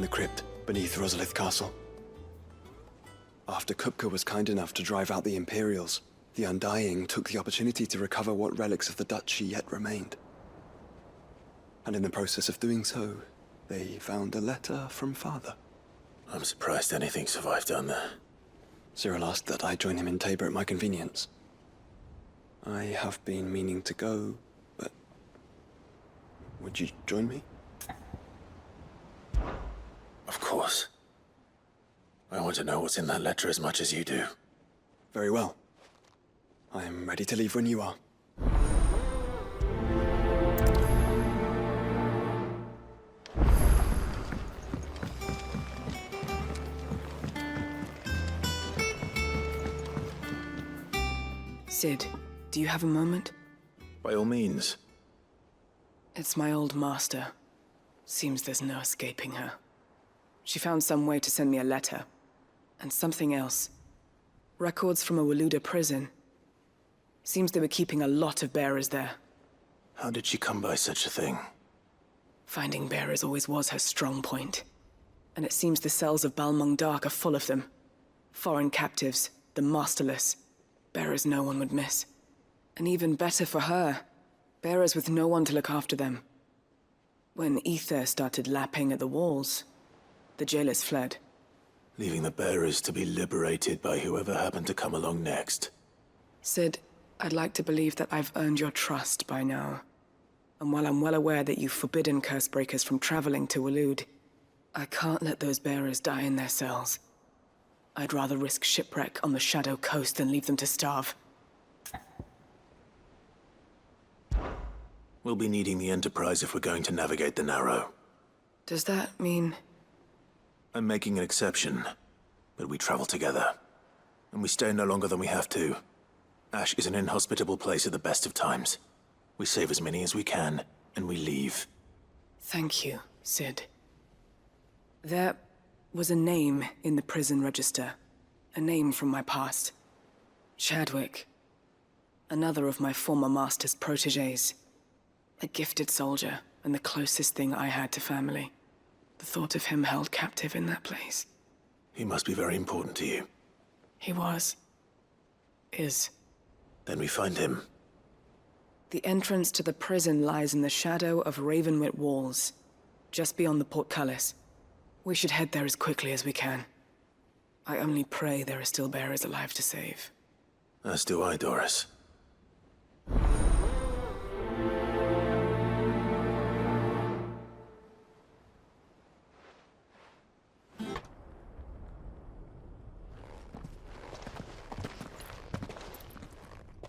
the crypt beneath Rosalith Castle. After Kupka was kind enough to drive out the Imperials, the Undying took the opportunity to recover what relics of the Duchy yet remained. And in the process of doing so, they found a letter from Father. I'm surprised anything survived down there. Cyril asked that I join him in Tabor at my convenience. I have been meaning to go, but... would you join me? Of course. I want to know what's in that letter as much as you do. Very well. I am ready to leave when you are. Sid, do you have a moment? By all means. It's my old master. Seems there's no escaping her. She found some way to send me a letter. And something else. Records from a Waluda prison. Seems they were keeping a lot of bearers there. How did she come by such a thing? Finding bearers always was her strong point. And it seems the cells of Balmung Dark are full of them. Foreign captives, the masterless. Bearers no one would miss. And even better for her, bearers with no one to look after them. When ether started lapping at the walls, the jailers fled. Leaving the bearers to be liberated by whoever happened to come along next. Sid, I'd like to believe that I've earned your trust by now. And while I'm well aware that you've forbidden Cursebreakers from traveling to Waloed, I can't let those bearers die in their cells. I'd rather risk shipwreck on the Shadow Coast than leave them to starve. We'll be needing the Enterprise if we're going to navigate the Narrow. Does that mean... I'm making an exception, but we travel together. And we stay no longer than we have to. Ash is an inhospitable place at the best of times. We save as many as we can, and we leave. Thank you, Sid. There was a name in the prison register. A name from my past. Chadwick. Another of my former master's protégés. A gifted soldier, and the closest thing I had to family. The thought of him held captive in that place. He must be very important to you. He was. Is. Then we find him. The entrance to the prison lies in the shadow of Ravenwit Walls, just beyond the portcullis. We should head there as quickly as we can. I only pray there are still bearers alive to save. As do I, Doris.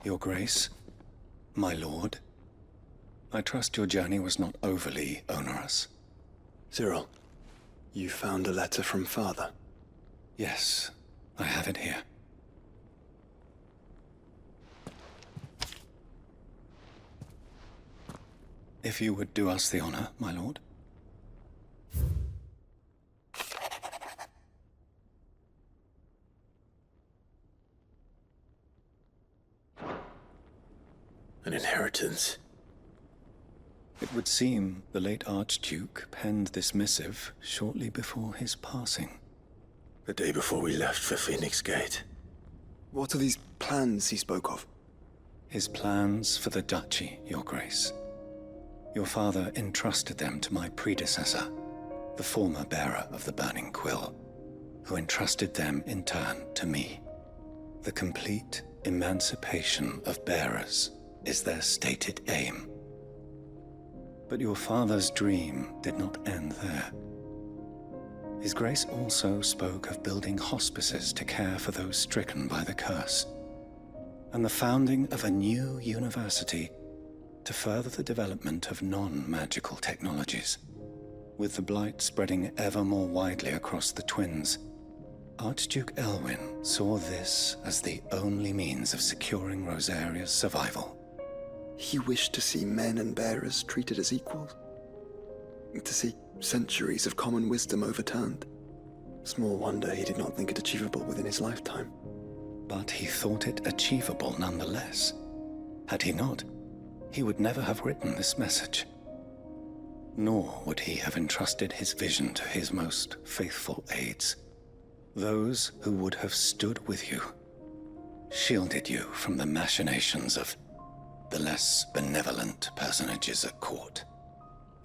Your Grace, my lord, I trust your journey was not overly onerous. Cyril, you found a letter from Father? Yes, I have it here. If you would do us the honor, my lord. An inheritance. It would seem the late Archduke penned this missive shortly before his passing. The day before we left for Phoenix Gate. What are these plans he spoke of? His plans for the Duchy, Your Grace. Your father entrusted them to my predecessor, the former bearer of the Burning Quill, who entrusted them in turn to me. The complete emancipation of bearers is their stated aim. But your father's dream did not end there. His Grace also spoke of building hospices to care for those stricken by the curse, and the founding of a new university to further the development of non-magical technologies. With the blight spreading ever more widely across the Twins, Archduke Elwyn saw this as the only means of securing Rosaria's survival. He wished to see men and bearers treated as equals. To see centuries of common wisdom overturned. Small wonder he did not think it achievable within his lifetime. But he thought it achievable nonetheless. Had he not, he would never have written this message. Nor would he have entrusted his vision to his most faithful aides, those who would have stood with you, shielded you from the machinations of the less benevolent personages at court.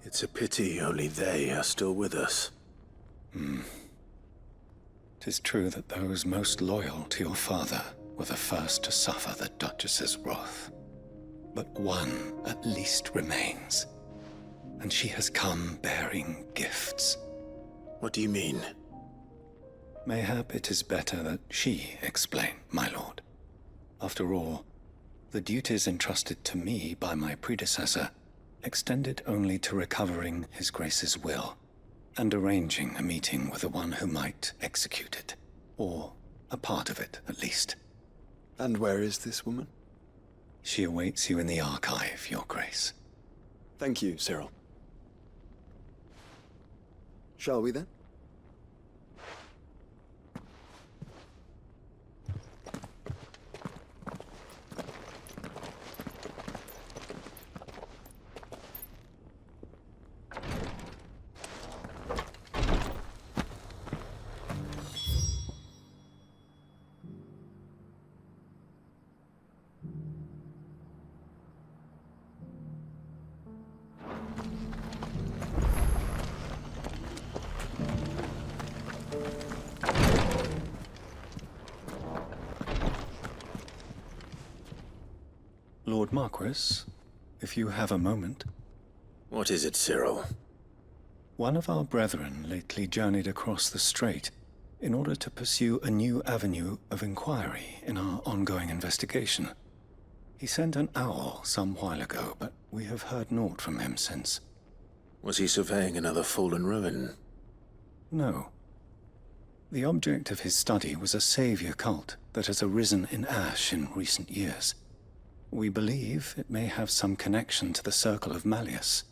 It's a pity only they are still with us. 'Tis true that those most loyal to your father were the first to suffer the Duchess's wrath. But one at least remains, and she has come bearing gifts. What do you mean? Mayhap it is better that she explain, my lord. After all, the duties entrusted to me by my predecessor extended only to recovering His Grace's will and arranging a meeting with the one who might execute it, or a part of it at least. And where is this woman? She awaits you in the archive, Your Grace. Thank you, Cyril. Shall we then? Lord Marquis, if you have a moment. What is it, Cyril? One of our brethren lately journeyed across the strait in order to pursue a new avenue of inquiry in our ongoing investigation. He sent an owl some while ago, but we have heard naught from him since. Was he surveying another fallen ruin? No. The object of his study was a savior cult that has arisen in Ash in recent years. We believe it may have some connection to the Circle of Malleus,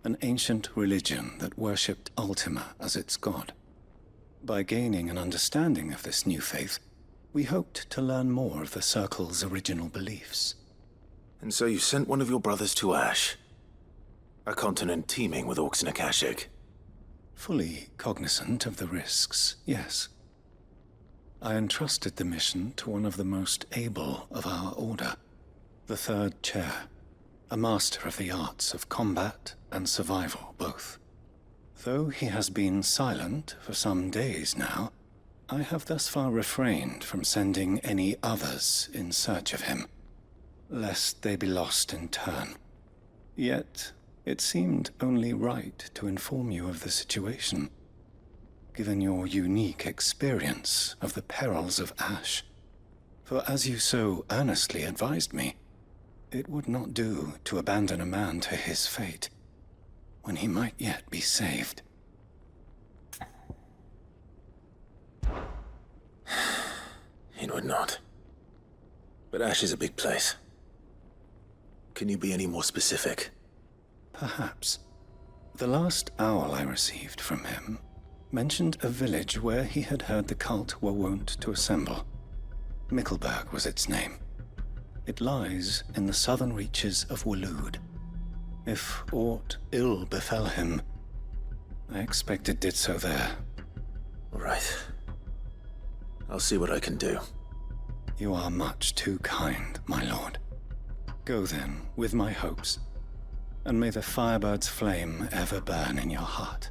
an ancient religion that worshipped Ultima as its god. By gaining an understanding of this new faith, we hoped to learn more of the Circle's original beliefs. And so you sent one of your brothers to Ash, a continent teeming with orcs and Akashic. Fully cognizant of the risks, yes. I entrusted the mission to one of the most able of our order, the Third Chair, a master of the arts of combat and survival both. Though he has been silent for some days now, I have thus far refrained from sending any others in search of him, lest they be lost in turn. Yet, it seemed only right to inform you of the situation, given your unique experience of the perils of Ash. For as you so earnestly advised me, it would not do to abandon a man to his fate, when he might yet be saved. It would not. But Ash is a big place. Can you be any more specific? Perhaps. The last owl I received from him mentioned a village where he had heard the cult were wont to assemble. Mickleburg was its name. It lies in the southern reaches of Waloed. If aught ill befell him, I expect it did so there. All right. I'll see what I can do. You are much too kind, my lord. Go then, with my hopes, and may the Firebird's flame ever burn in your heart.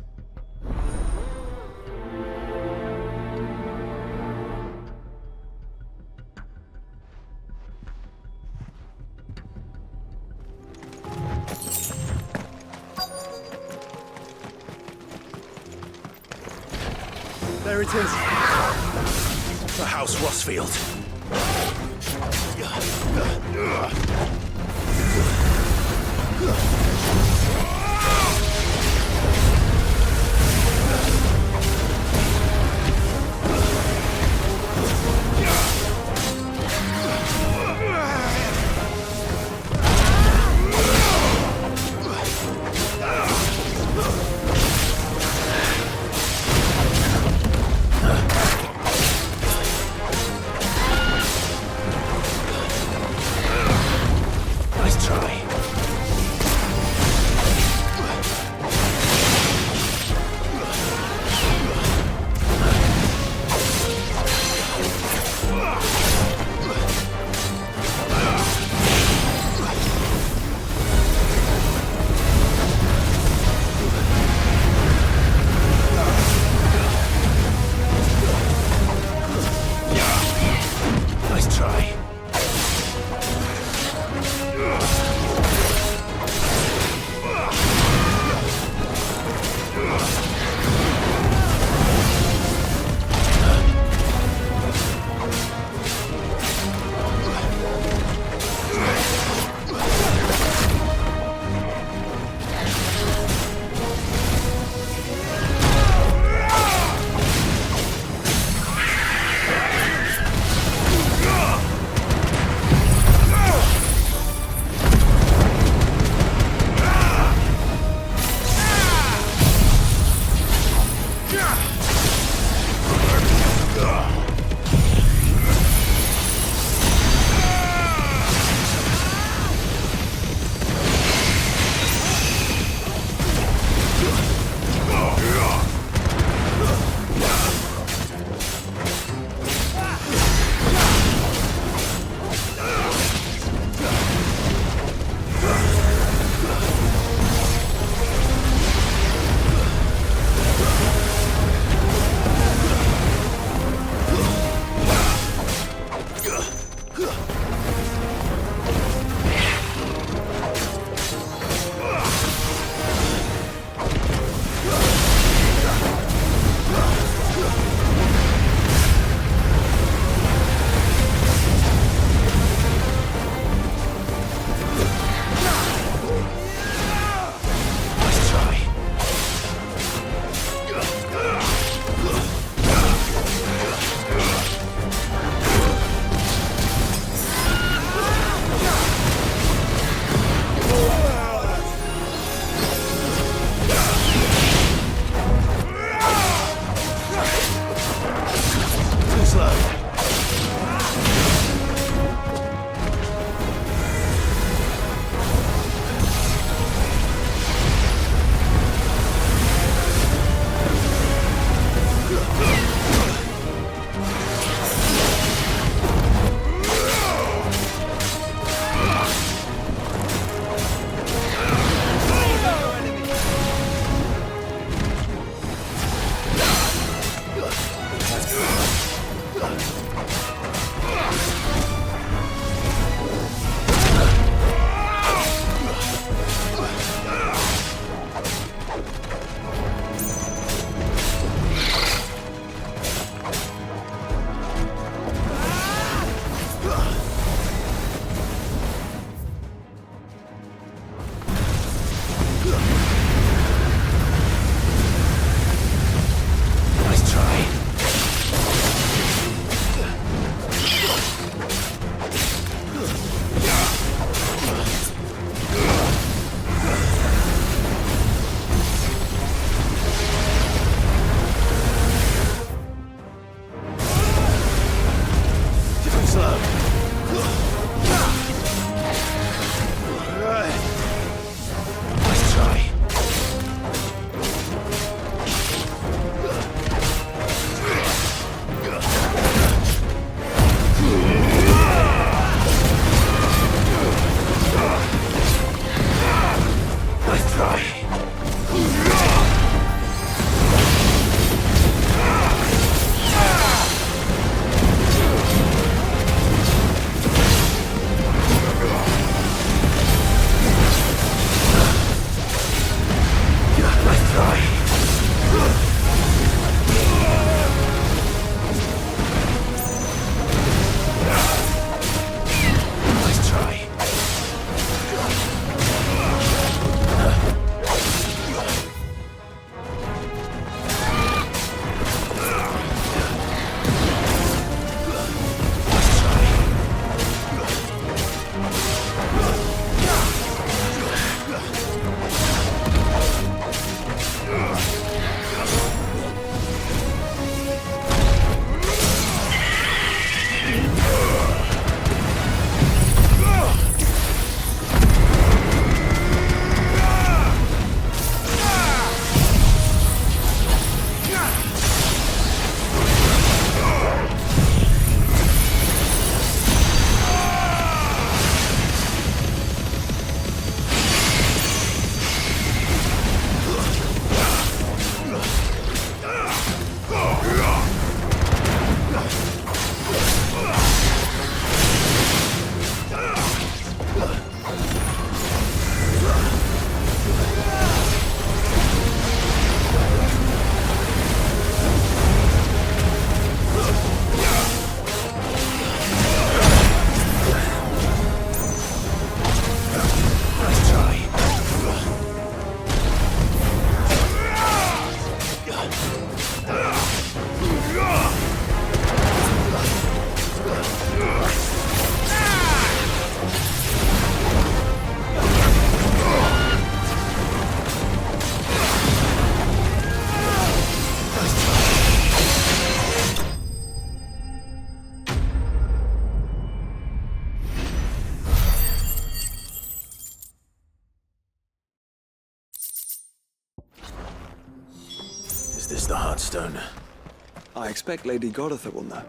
There it is. The House Rossfield. this the Heartstone? I expect Lady Goditha will know.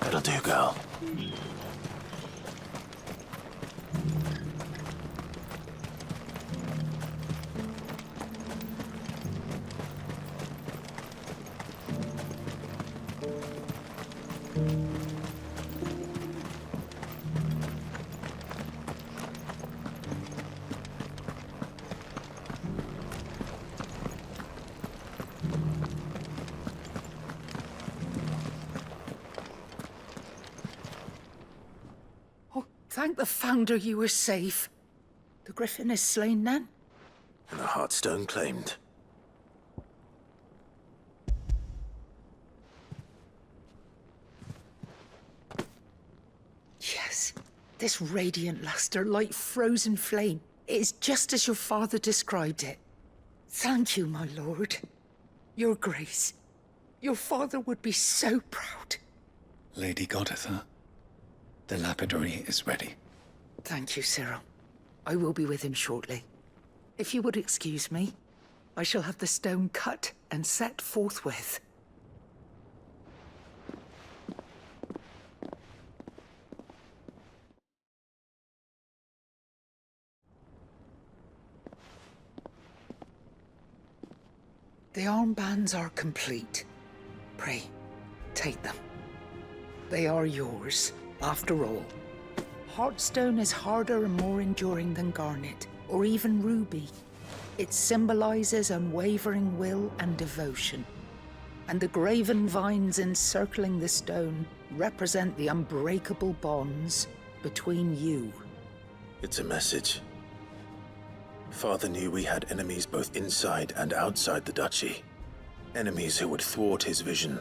That'll do, girl. Thank the Founder you were safe. The Griffin is slain then? And the Heartstone claimed. Yes. This radiant luster, like frozen flame. It is just as your father described it. Thank you, my lord. Your grace. Your father would be so proud. Lady Goditha, the lapidary is ready. Thank you, Cyril. I will be with him shortly. If you would excuse me, I shall have the stone cut and set forthwith. The armbands are complete. Pray, take them. They are yours, after all. Heartstone is harder and more enduring than garnet, or even ruby. It symbolizes unwavering will and devotion. And the graven vines encircling the stone represent the unbreakable bonds between you. It's a message. Father knew we had enemies both inside and outside the duchy. Enemies who would thwart his vision.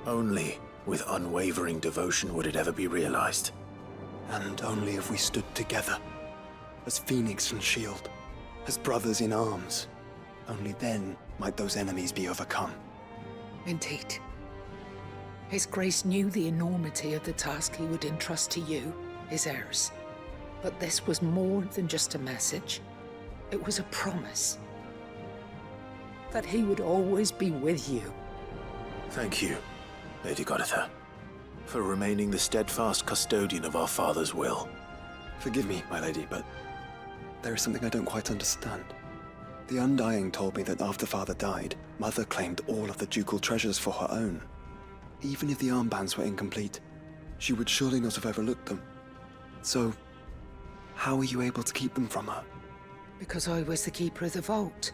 Only with unwavering devotion would it ever be realized. And only if we stood together, as Phoenix and Shield, as brothers in arms, only then might those enemies be overcome. Indeed. His Grace knew the enormity of the task he would entrust to you, his heirs. But this was more than just a message. It was a promise. That he would always be with you. Thank you, Lady Goditha, for remaining the steadfast custodian of our father's will. Forgive me, my lady, but there is something I don't quite understand. The Undying told me that after Father died, Mother claimed all of the ducal treasures for her own. Even if the armbands were incomplete, she would surely not have overlooked them. So, how were you able to keep them from her? Because I was the keeper of the vault.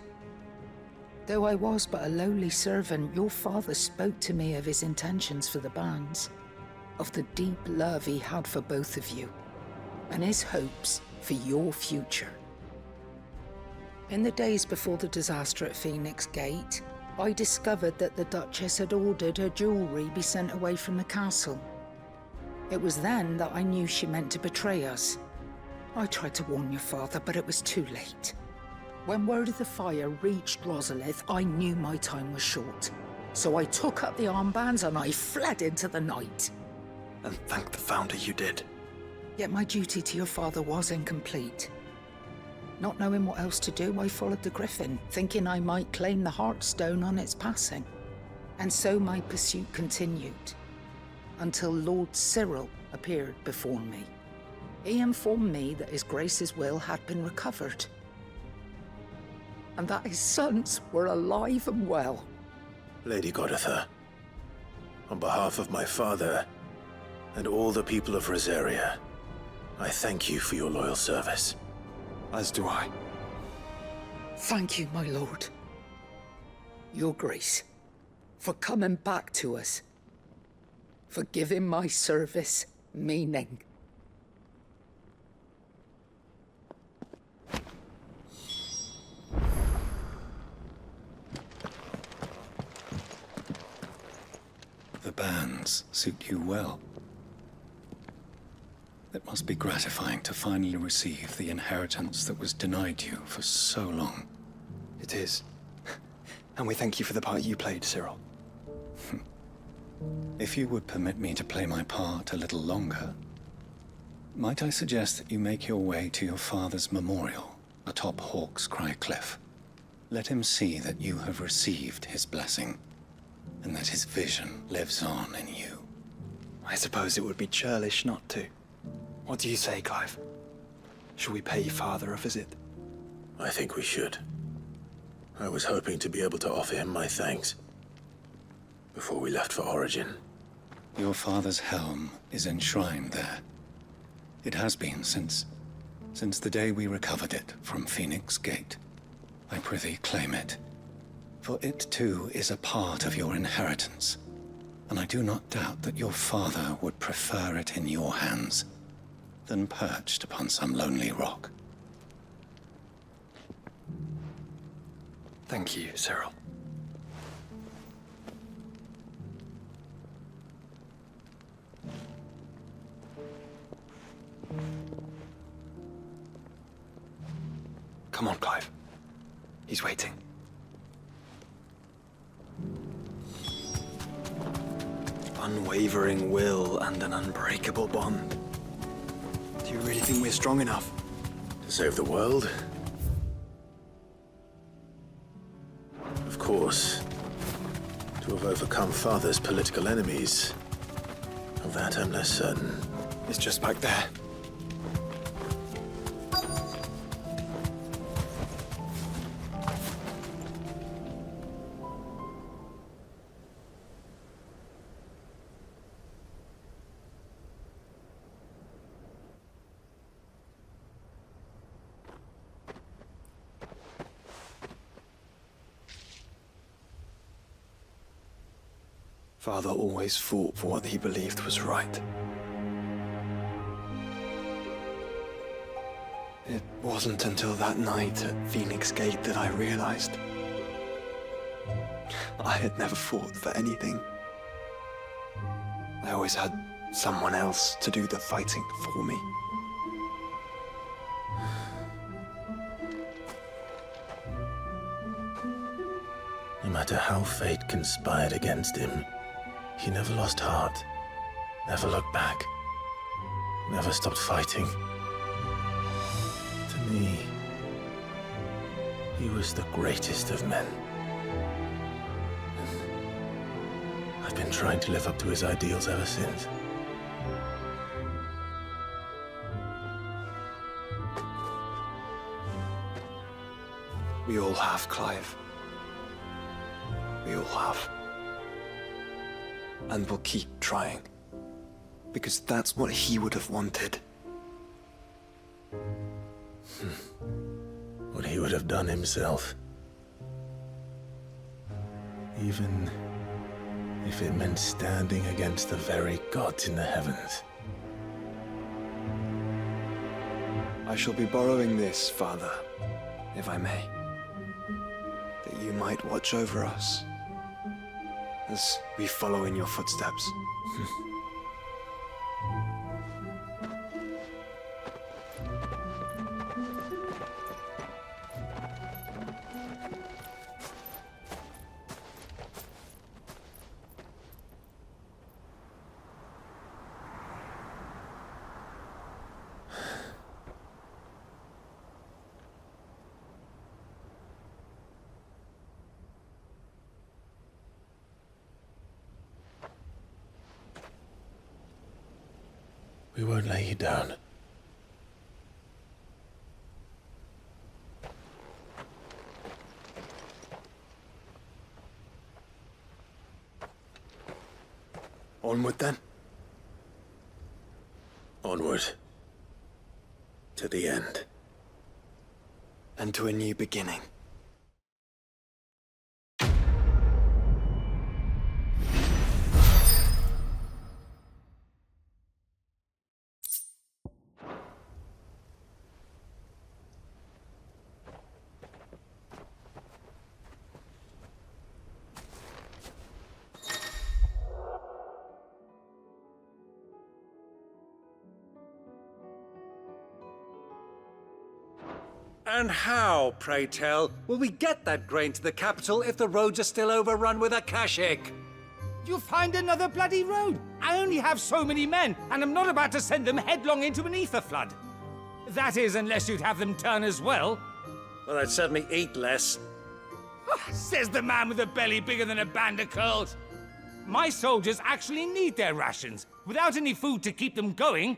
Though I was but a lowly servant, your father spoke to me of his intentions for the bands, of the deep love he had for both of you, and his hopes for your future. In the days before the disaster at Phoenix Gate, I discovered that the Duchess had ordered her jewelry be sent away from the castle. It was then that I knew she meant to betray us. I tried to warn your father, but it was too late. When word of the fire reached Rosalith, I knew my time was short. So I took up the armbands and I fled into the night. And thank the Founder you did. Yet my duty to your father was incomplete. Not knowing what else to do, I followed the Griffin, thinking I might claim the Heartstone on its passing. And so my pursuit continued, until Lord Cyril appeared before me. He informed me that His Grace's will had been recovered, and that his sons were alive and well. Lady Goditha, on behalf of my father and all the people of Rosaria, I thank you for your loyal service. As do I. Thank you, my lord. Your Grace, for coming back to us, for giving my service meaning. The bands suit you well. It must be gratifying to finally receive the inheritance that was denied you for so long. It is. And we thank you for the part you played, Cyril. If you would permit me to play my part a little longer, might I suggest that you make your way to your father's memorial atop Hawk's Cry Cliff? Let him see that you have received his blessing, and that his vision lives on in you. I suppose it would be churlish not to. What do you say, Clive? Shall we pay Father a visit? I think we should. I was hoping to be able to offer him my thanks before we left for Origin. Your father's helm is enshrined there. It has been since the day we recovered it from Phoenix Gate. I prithee claim it, for it too is a part of your inheritance, and I do not doubt that your father would prefer it in your hands than perched upon some lonely rock. Thank you, Cyril. Come on, Clive. He's waiting. Unwavering will and an unbreakable bond. Do you really think we're strong enough? To save the world? Of course. To have overcome Father's political enemies. Of that I'm less certain. It's just back there. Father always fought for what he believed was right. It wasn't until that night at Phoenix Gate that I realized I had never fought for anything. I always had someone else to do the fighting for me. No matter how fate conspired against him, he never lost heart, never looked back, never stopped fighting. To me, he was the greatest of men. I've been trying to live up to his ideals ever since. We all have, Clive. We all have. And we'll keep trying. Because that's what he would have wanted. What he would have done himself. Even if it meant standing against the very gods in the heavens. I shall be borrowing this, Father, if I may. That you might watch over us as we follow in your footsteps. We won't lay you down. Onward then. Onward. To the end. And to a new beginning. And how, pray tell, will we get that grain to the capital if the roads are still overrun with Akashic? You'll find another bloody road. I only have so many men, and I'm not about to send them headlong into an ether flood. That is, unless you'd have them turn as well. Well, I'd certainly eat less. Says the man with a belly bigger than a band of curls. My soldiers actually need their rations. Without any food to keep them going,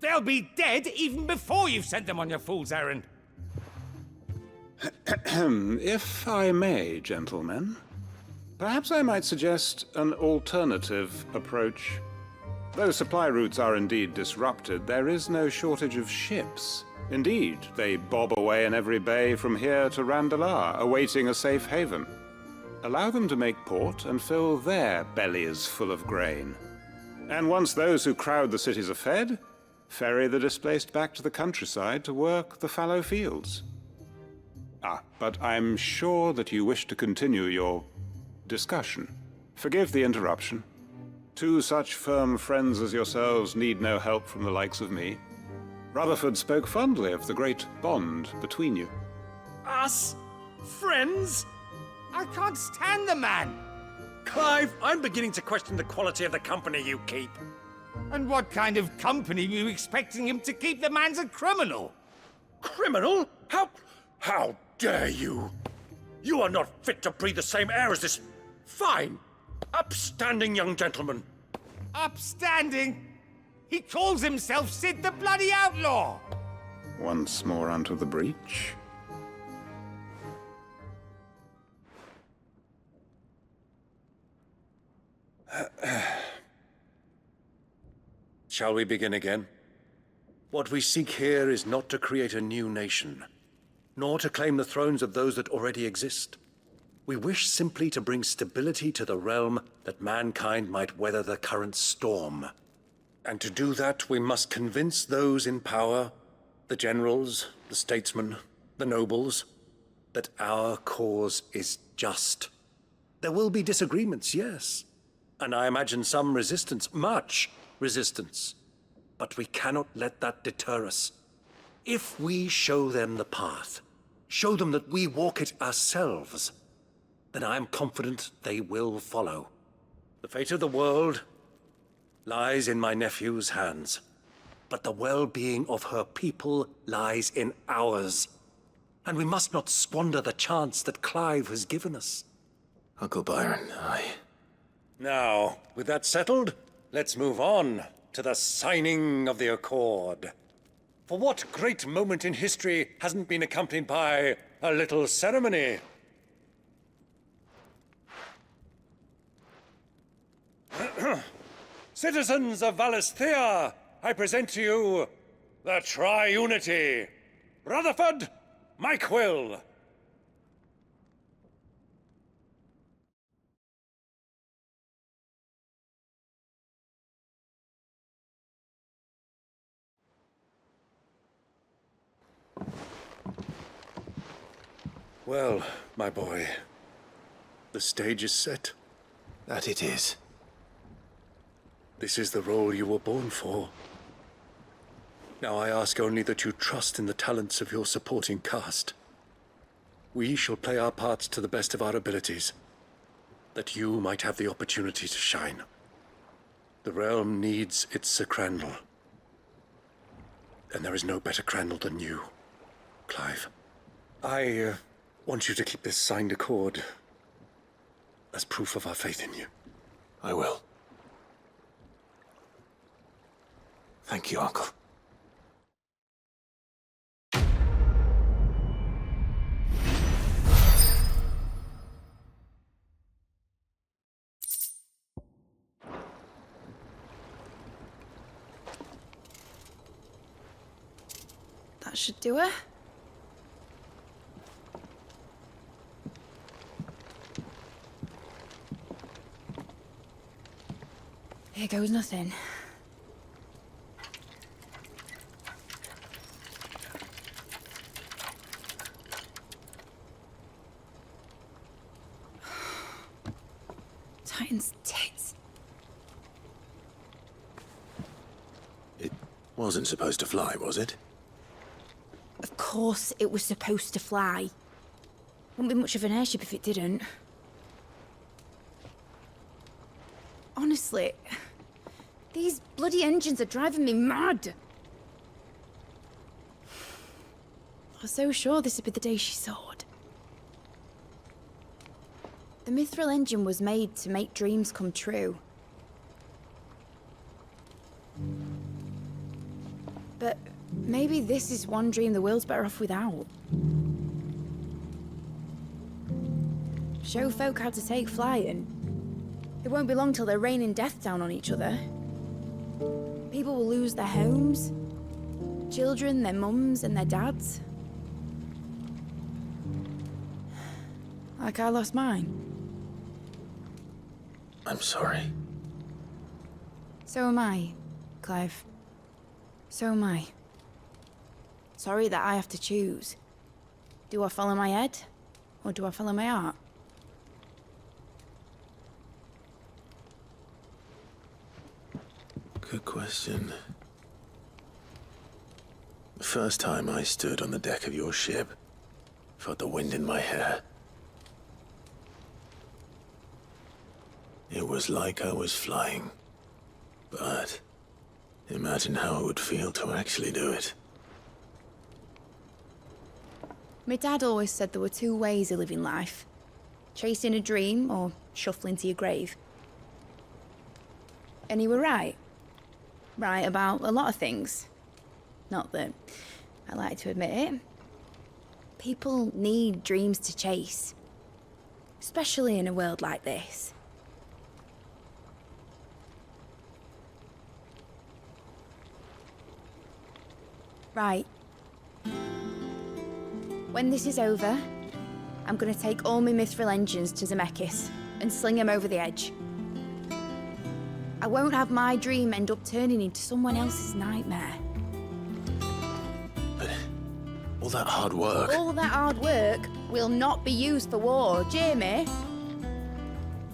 they'll be dead even before you've sent them on your fool's errand. If I may, gentlemen, perhaps I might suggest an alternative approach. Though supply routes are indeed disrupted, there is no shortage of ships. Indeed, they bob away in every bay from here to Randalar, awaiting a safe haven. Allow them to make port and fill their bellies full of grain. And once those who crowd the cities are fed, ferry the displaced back to the countryside to work the fallow fields. But I'm sure that you wish to continue your discussion. Forgive the interruption. Two such firm friends as yourselves need no help from the likes of me. Rutherford spoke fondly of the great bond between you. Us? Friends? I can't stand the man. Clive, I'm beginning to question the quality of the company you keep. And what kind of company were you expecting him to keep? The man's a criminal. Criminal? How dare you? You are not fit to breathe the same air as this fine, upstanding young gentleman. Upstanding? He calls himself Sid the Bloody Outlaw! Once more onto the breach. Shall we begin again? What we seek here is not to create a new nation, nor to claim the thrones of those that already exist. We wish simply to bring stability to the realm that mankind might weather the current storm. And to do that, we must convince those in power, the generals, the statesmen, the nobles, that our cause is just. There will be disagreements, yes, and I imagine some resistance, much resistance. But we cannot let that deter us. If we show them the path, show them that we walk it ourselves, then I am confident they will follow. The fate of the world lies in my nephew's hands, but the well-being of her people lies in ours. And we must not squander the chance that Clive has given us. Uncle Byron, Now, with that settled, let's move on to the signing of the Accord. For what great moment in history hasn't been accompanied by a little ceremony? Citizens of Valisthea, I present to you the Triunity. Rutherford, Mike Will. Well, my boy, the stage is set. that it is. This is the role you were born for. Now I ask only that you trust in the talents of your supporting cast. We shall play our parts to the best of our abilities, that you might have the opportunity to shine. The realm needs its Sir Crandall, and there is no better Crandall than you, Clive. I want you to keep this signed accord as proof of our faith in you. I will. Thank you, Uncle. That should do her. Here goes nothing. Titan's tits. It wasn't supposed to fly, was it? Of course it was supposed to fly. Wouldn't be much of an airship if it didn't. Honestly, these bloody engines are driving me mad. I was so sure this would be the day she soared. The mithril engine was made to make dreams come true. But maybe this is one dream the world's better off without. Show folk how to take flight and it won't be long till they're raining death down on each other. People will lose their homes, children, their mums and their dads. Like I lost mine. I'm sorry. So am I, Clive. So am I. Sorry that I have to choose. Do I follow my head, or do I follow my heart? Good question. The first time I stood on the deck of your ship, felt the wind in my hair. It was like I was flying. But imagine how it would feel to actually do it. My dad always said there were two ways of living life. Chasing a dream or shuffling to your grave. And he were right. Right about a lot of things. Not that I like to admit it. People need dreams to chase. Especially in a world like this. Right. When this is over, I'm gonna take all my mithril engines to Zemeckis and sling them over the edge. I won't have my dream end up turning into someone else's nightmare. But all that hard work... All that hard work will not be used for war, Jamie.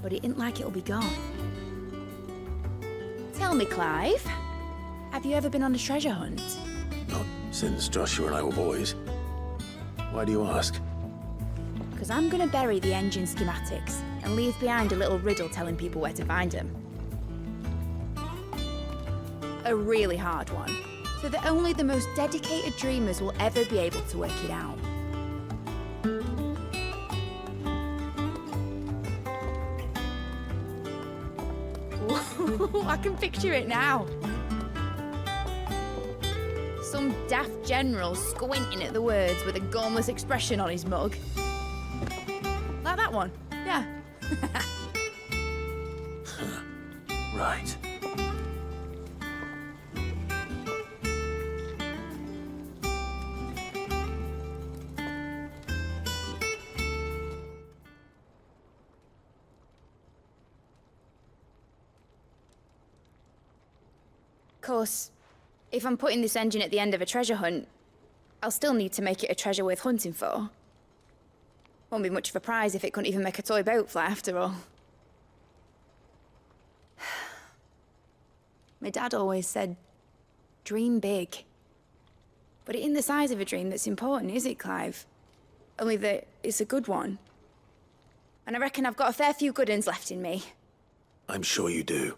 But it isn't like it'll be gone. Tell me, Clive, have you ever been on a treasure hunt? Not since Joshua and I were boys. Why do you ask? Because I'm gonna bury the engine schematics and leave behind a little riddle telling people where to find them. A really hard one, so that only the most dedicated dreamers will ever be able to work it out. Ooh, I can picture it now. Some daft general squinting at the words with a gormless expression on his mug. Like that one, yeah. Right. Of course, if I'm putting this engine at the end of a treasure hunt, I'll still need to make it a treasure worth hunting for. Won't be much of a prize if it couldn't even make a toy boat fly after all. My dad always said, dream big. But it ain't the size of a dream that's important, is it, Clive? Only that it's a good one. And I reckon I've got a fair few good uns left in me. I'm sure you do.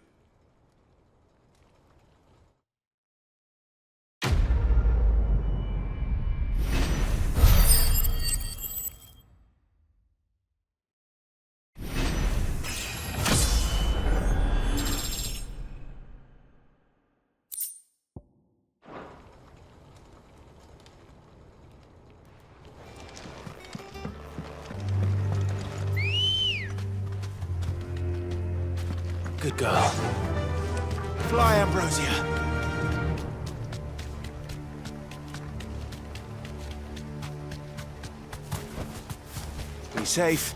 Good girl. Fly, Ambrosia. Be safe.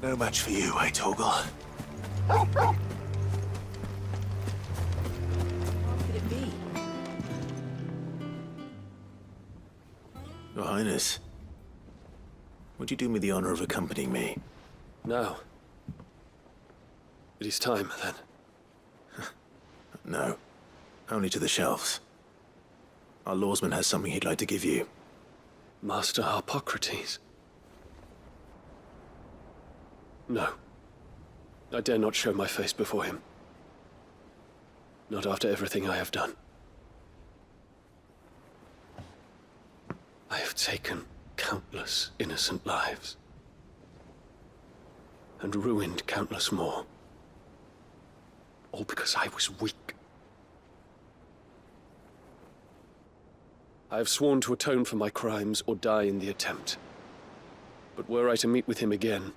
No match for you, eh, Torgal? What could it be? Your Highness, would you do me the honor of accompanying me? Now. It is time, then. No. Only to the shelves. Our lawsman has something he'd like to give you. Master Harpocrates. No. I dare not show my face before him. Not after everything I have done. I have taken countless innocent lives. And ruined countless more. All because I was weak. I have sworn to atone for my crimes or die in the attempt. But were I to meet with him again,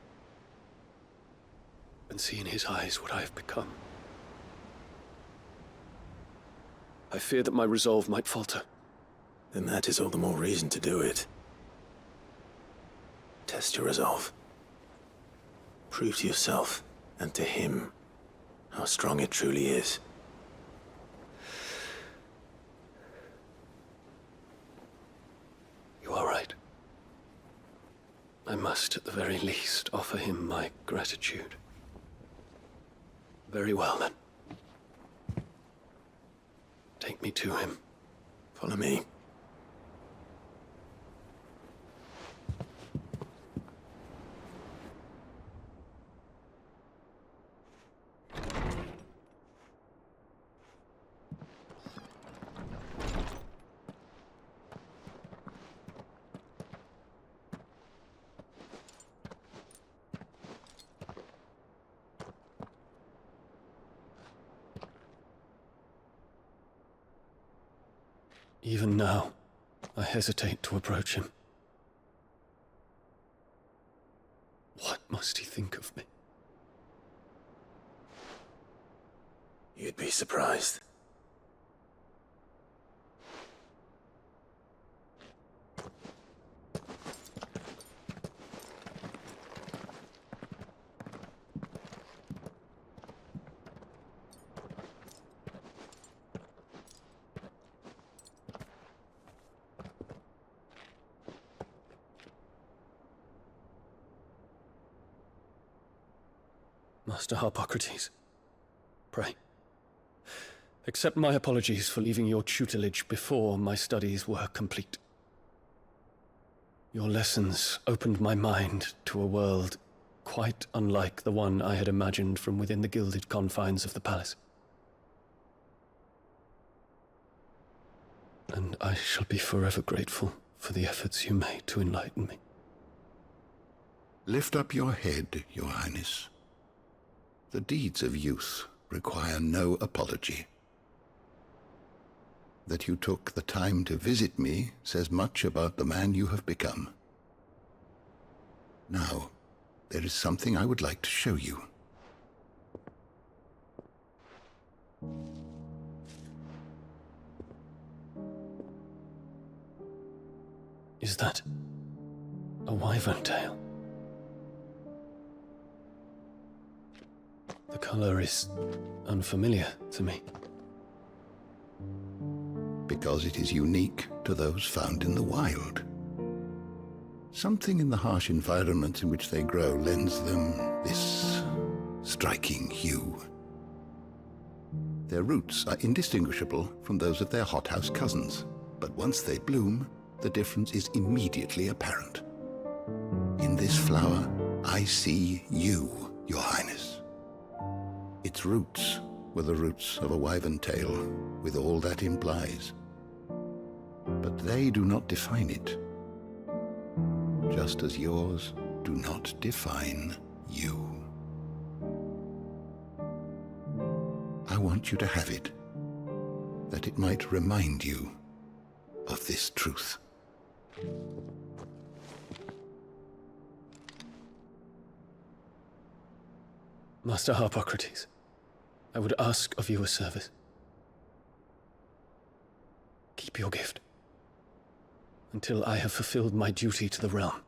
and see in his eyes what I have become, I fear that my resolve might falter. Then that is all the more reason to do it. Test your resolve. Prove to yourself, and to him, how strong it truly is. You are right. I must, at the very least, offer him my gratitude. Very well, then. Take me to him. Follow me. Even now, I hesitate to approach him. What must he think of me? You'd be surprised. Master Harpocrates, pray, accept my apologies for leaving your tutelage before my studies were complete. Your lessons opened my mind to a world quite unlike the one I had imagined from within the gilded confines of the palace. And I shall be forever grateful for the efforts you made to enlighten me. Lift up your head, Your Highness. The deeds of youth require no apology. That you took the time to visit me says much about the man you have become. Now, there is something I would like to show you. Is that a wyvern tail? The color is unfamiliar to me. Because it is unique to those found in the wild. Something in the harsh environment in which they grow lends them this striking hue. Their roots are indistinguishable from those of their hothouse cousins, but once they bloom, the difference is immediately apparent. In this flower, I see you, Your Highness. Its roots were the roots of a wyvern tail, with all that implies. But they do not define it, just as yours do not define you. I want you to have it, that it might remind you of this truth. Master Harpocrates, I would ask of you a service. Keep your gift until I have fulfilled my duty to the realm.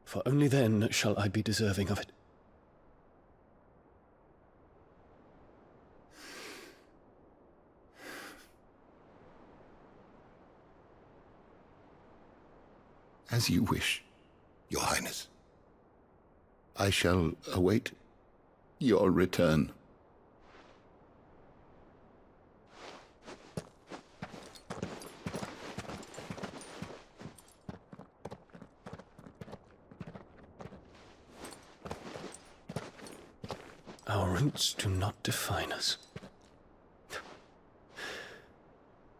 for only then shall I be deserving of it. As you wish, Your Highness. I shall await your return. Our roots do not define us.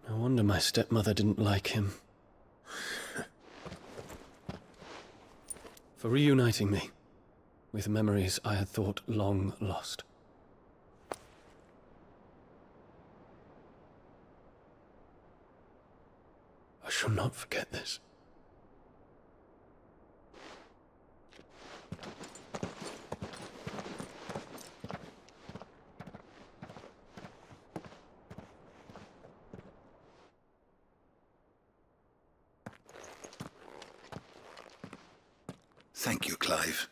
No wonder my stepmother didn't like him. For reuniting me with memories I had thought long lost. I shall not forget this. Thank you, Clive.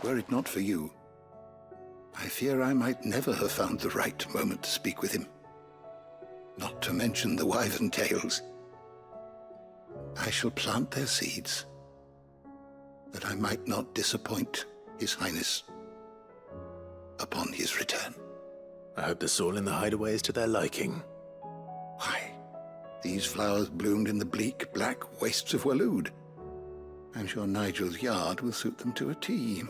Were it not for you, I fear I might never have found the right moment to speak with him. Not to mention the wyvern tales. I shall plant their seeds, that I might not disappoint His Highness upon his return. I hope the soil in the hideaway is to their liking. Why, these flowers bloomed in the bleak, black wastes of Waloed. I'm sure Nigel's yard will suit them to a T.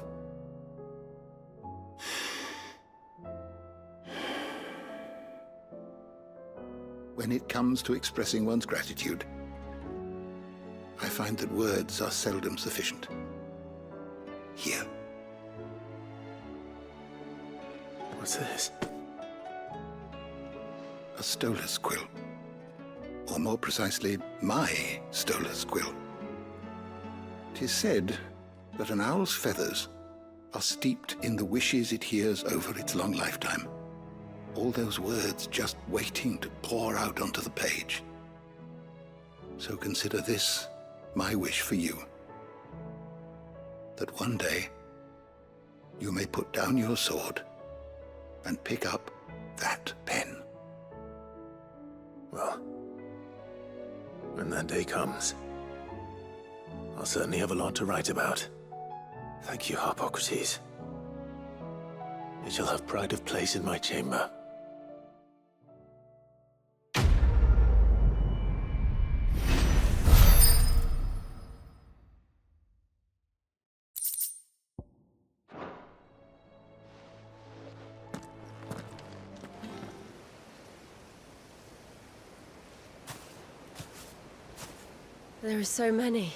When it comes to expressing one's gratitude, I find that words are seldom sufficient. Here. What's this? A stolas quill. Or more precisely, my stolas quill. 'Tis said that an owl's feathers are steeped in the wishes it hears over its long lifetime. All those words just waiting to pour out onto the page. So consider this my wish for you. That one day you may put down your sword and pick up that pen. Well, when that day comes, I'll certainly have a lot to write about. Thank you, Harpocrates. It shall have pride of place in my chamber. There are so many.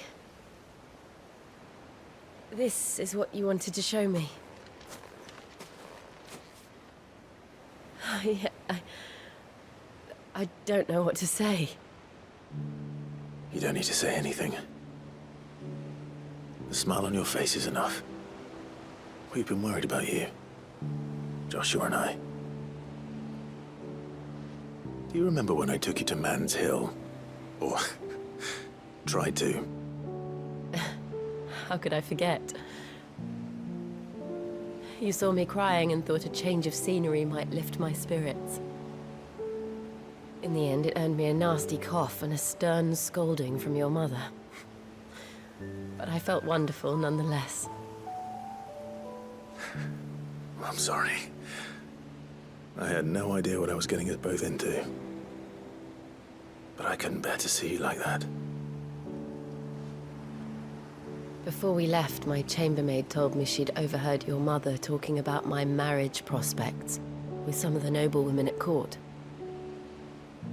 This is what you wanted to show me. Yeah, I don't know what to say. You don't need to say anything. The smile on your face is enough. We've been worried about you, Joshua and I. Do you remember when I took you to Man's Hill? Or tried to? How could I forget? You saw me crying and thought a change of scenery might lift my spirits. In the end, it earned me a nasty cough and a stern scolding from your mother. But I felt wonderful nonetheless. I'm sorry. I had no idea what I was getting us both into. But I couldn't bear to see you like that. Before we left, my chambermaid told me she'd overheard your mother talking about my marriage prospects with some of the noblewomen at court.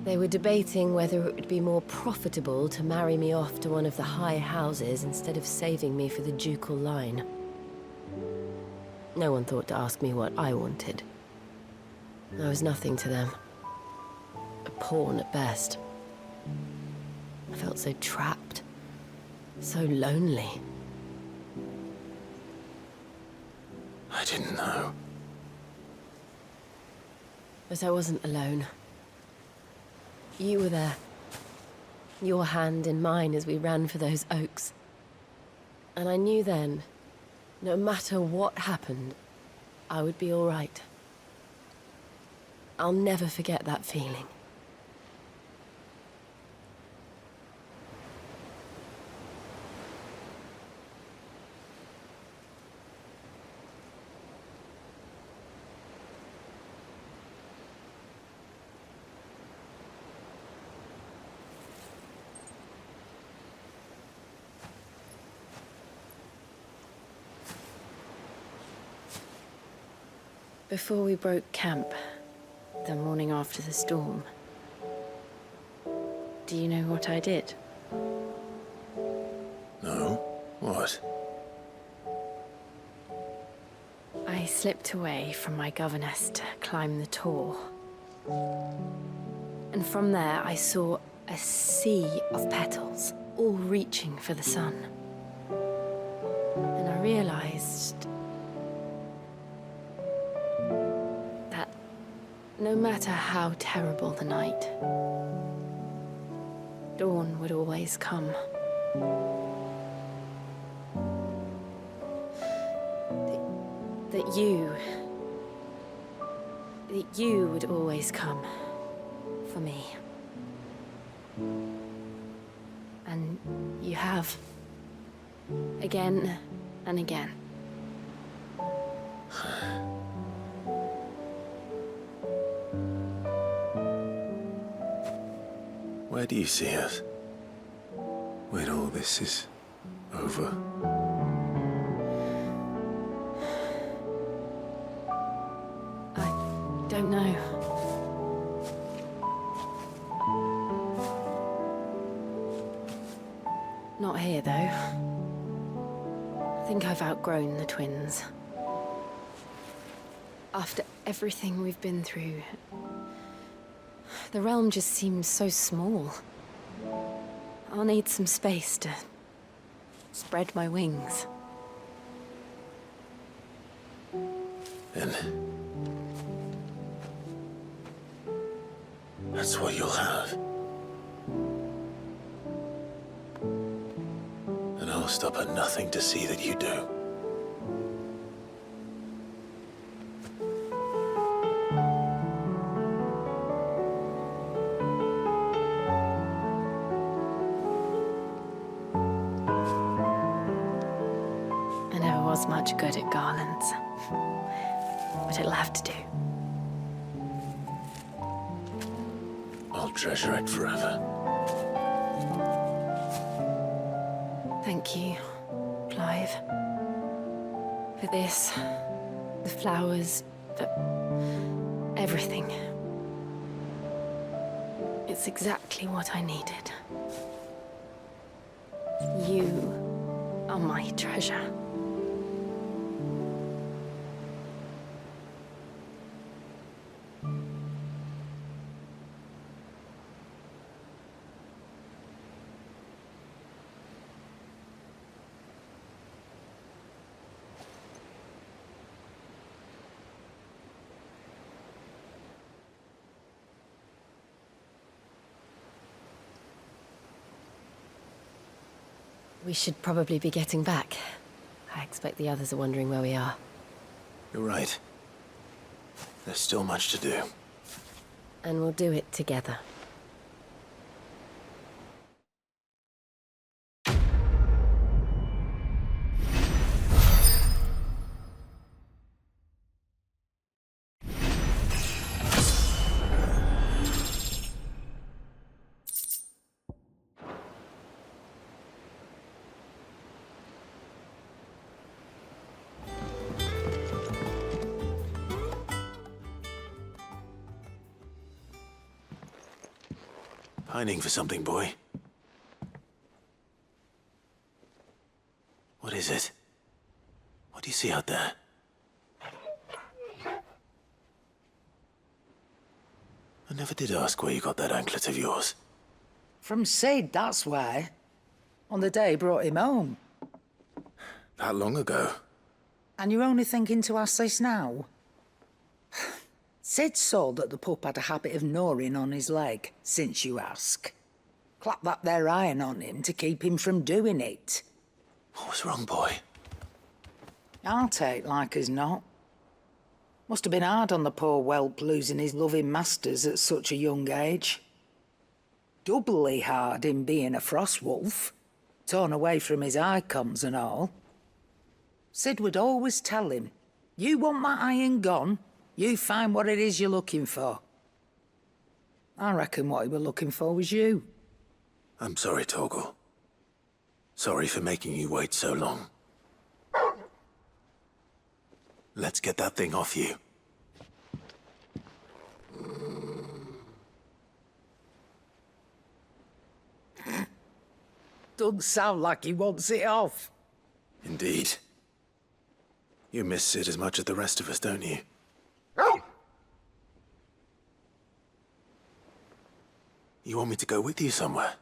They were debating whether it would be more profitable to marry me off to one of the high houses instead of saving me for the ducal line. No one thought to ask me what I wanted. I was nothing to them. A pawn at best. I felt so trapped. So lonely. I didn't know. But I wasn't alone. You were there. Your hand in mine as we ran for those oaks. And I knew then, no matter what happened, I would be all right. I'll never forget that feeling. Before we broke camp, the morning after the storm, do you know what I did? No? What? I slipped away from my governess to climb the tor. And from there I saw a sea of petals, all reaching for the sun. And I realized no matter how terrible the night, dawn would always come. That you would always come for me. And you have. Again and again. Where do you see us? When all this is over? I don't know. Not here, though. I think I've outgrown the twins. After everything we've been through, the realm just seems so small. I'll need some space to spread my wings. And that's what you'll have. And I'll stop at nothing to see that you do. Much good at garlands, but it'll have to do. I'll treasure it forever. Thank you, Clive. For this, the flowers, for everything. It's exactly what I needed. You are my treasure. We should probably be getting back. I expect the others are wondering where we are. You're right. There's still much to do. And we'll do it together. Pining for something, boy. What is it? What do you see out there? I never did ask where you got that anklet of yours. From Sid, that's why. On the day he brought him home. That long ago? And you're only thinking to ask this now? Sid saw that the pup had a habit of gnawing on his leg, since you ask. Clap that there iron on him to keep him from doing it. What was wrong, boy? I'll take like as not. Must have been hard on the poor whelp losing his loving masters at such a young age. Doubly hard in being a frost wolf, torn away from his icons and all. Sid would always tell him, you want that iron gone, you find what it is you're looking for. I reckon what he were looking for was you. I'm sorry, Torgal. Sorry for making you wait so long. Let's get that thing off you. Doesn't sound like he wants it off. Indeed. You miss Sid as much as the rest of us, don't you? You want me to go with you somewhere?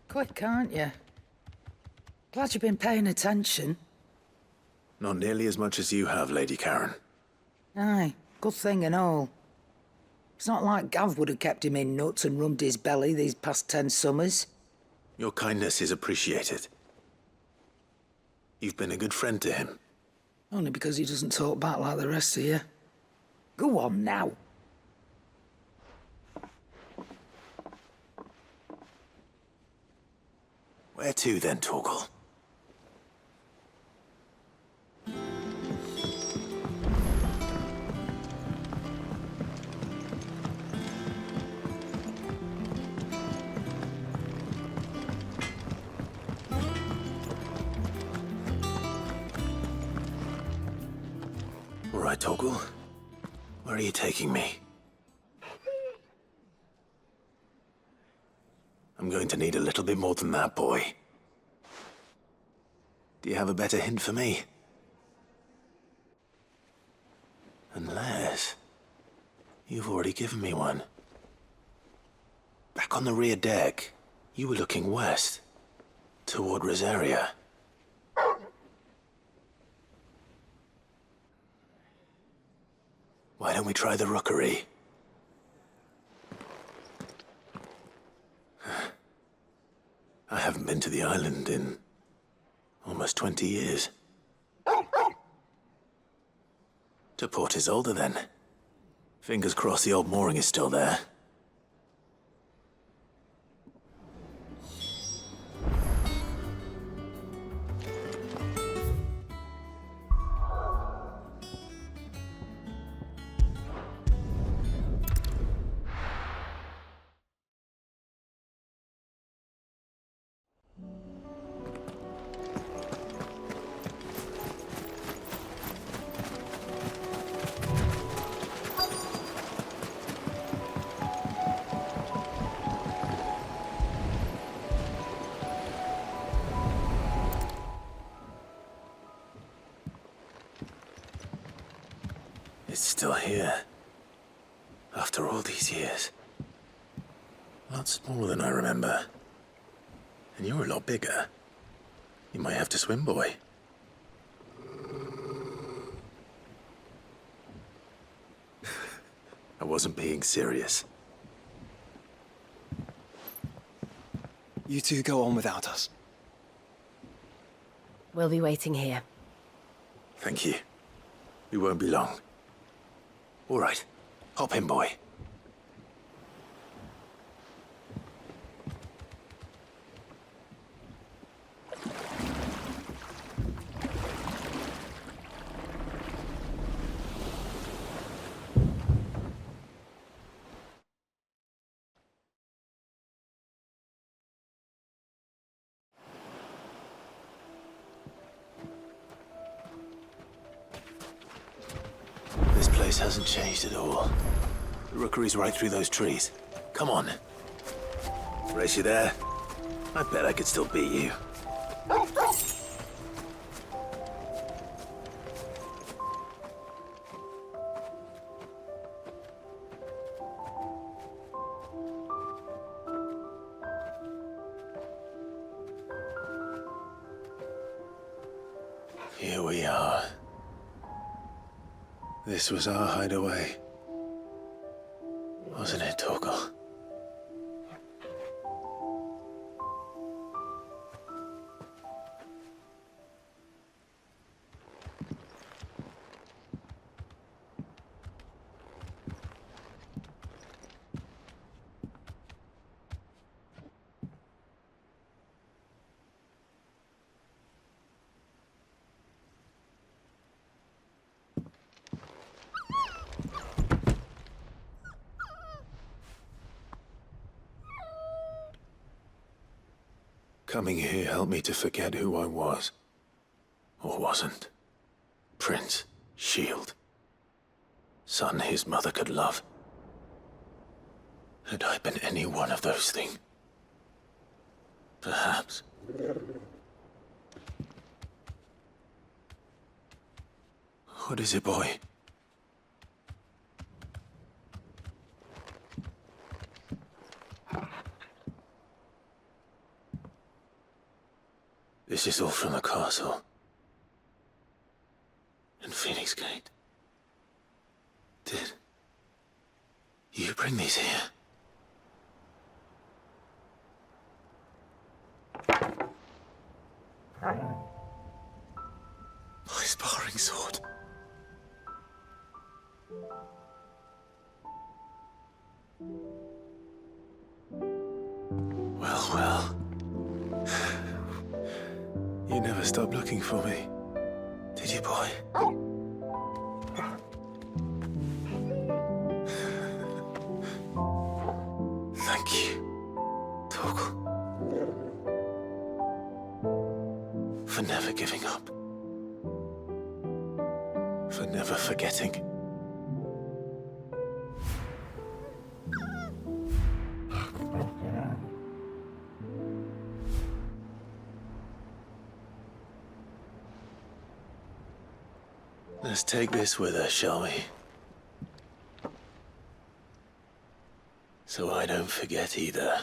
Quick, aren't you? Glad you've been paying attention. Not nearly as much as you have, Lady Karen. Aye, good thing and all. It's not like Gav would have kept him in nuts and rubbed his belly these past 10 summers. Your kindness is appreciated. You've been a good friend to him. Only because he doesn't talk back like the rest of you. Go on now. Where to then, Torgal? All right, Torgal. Where are you taking me? I'm going to need a little bit more than that, boy. Do you have a better hint for me? Unless... you've already given me one. Back on the rear deck, you were looking west, toward Rosaria. Why don't we try the rookery? I haven't been to the island in almost 20 years. To Port Isolde, then. Fingers crossed the old mooring is still there. It's still here. After all these years. A lot smaller than I remember. And you're a lot bigger. You might have to swim, boy. I wasn't being serious. You two go on without us. We'll be waiting here. Thank you. We won't be long. All right. Hop in, boy. This place hasn't changed at all. The rookery's right through those trees. Come on. Race you there? I bet I could still beat you. Here we are. This was our hideaway. it, Torgal. Coming here helped me to forget who I was. Or wasn't. Prince, shield. Son his mother could love. Had I been any one of those things? Perhaps. What is it, boy? This is all from the castle. And Phoenix Gate. Did you bring these here? My sparring sword. Well, well. You never stopped looking for me, did you, boy? Thank you, Torgal. For never giving up. For never forgetting. Let's take this with us, shall we? So I don't forget either.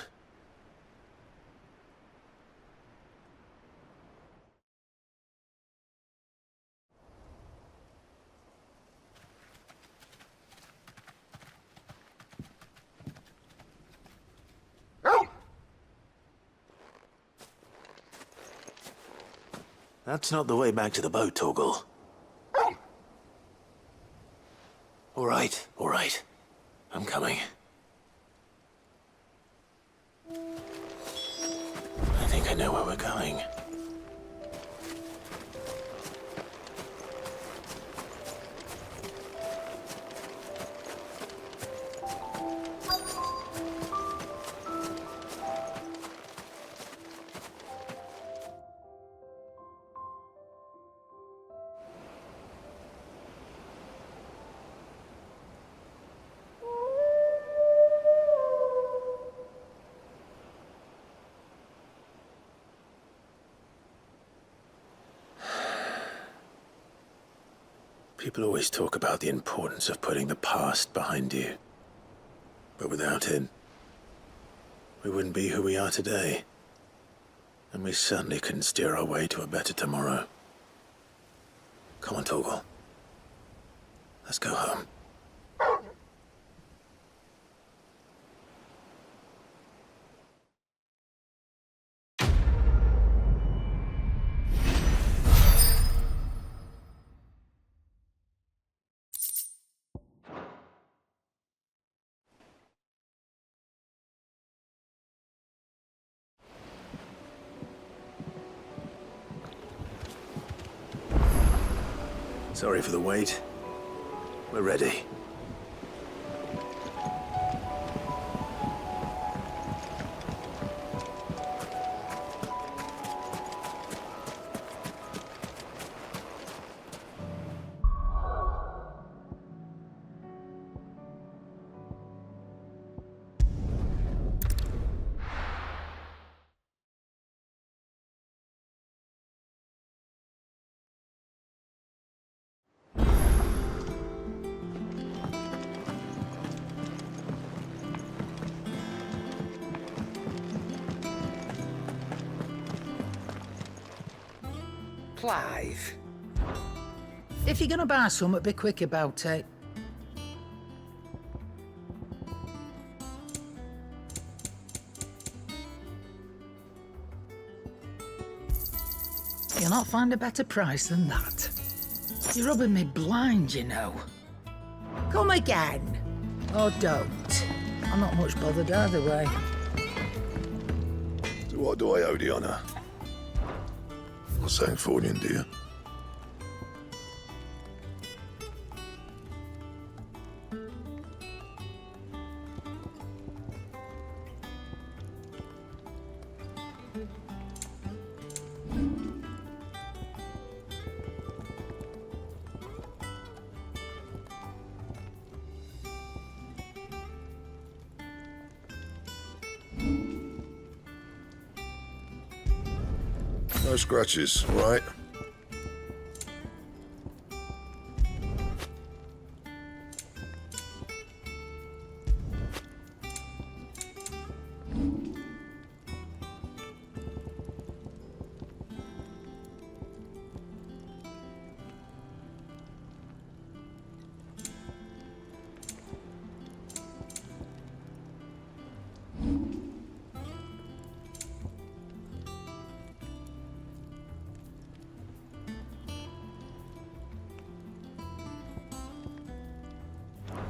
That's not the way back to the boat, Torgal. All right. I'm coming. I think I know where we're going. People always talk about the importance of putting the past behind you. But without it, we wouldn't be who we are today. And we certainly couldn't steer our way to a better tomorrow. Come on, Torgal. Let's go home. Sorry for the wait. We're ready. Clive. If you're gonna buy something, be quick about it. You'll not find a better price than that. You're rubbing me blind, you know. Come again. Or don't. I'm not much bothered either way. To what do I owe the honour? Not saying Fornian, do you? No scratches, right?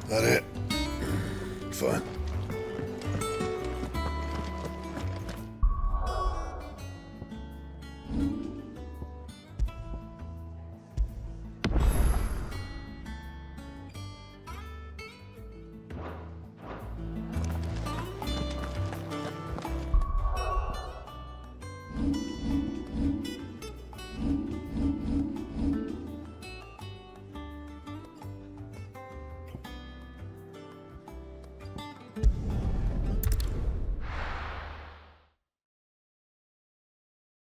That it? Fine.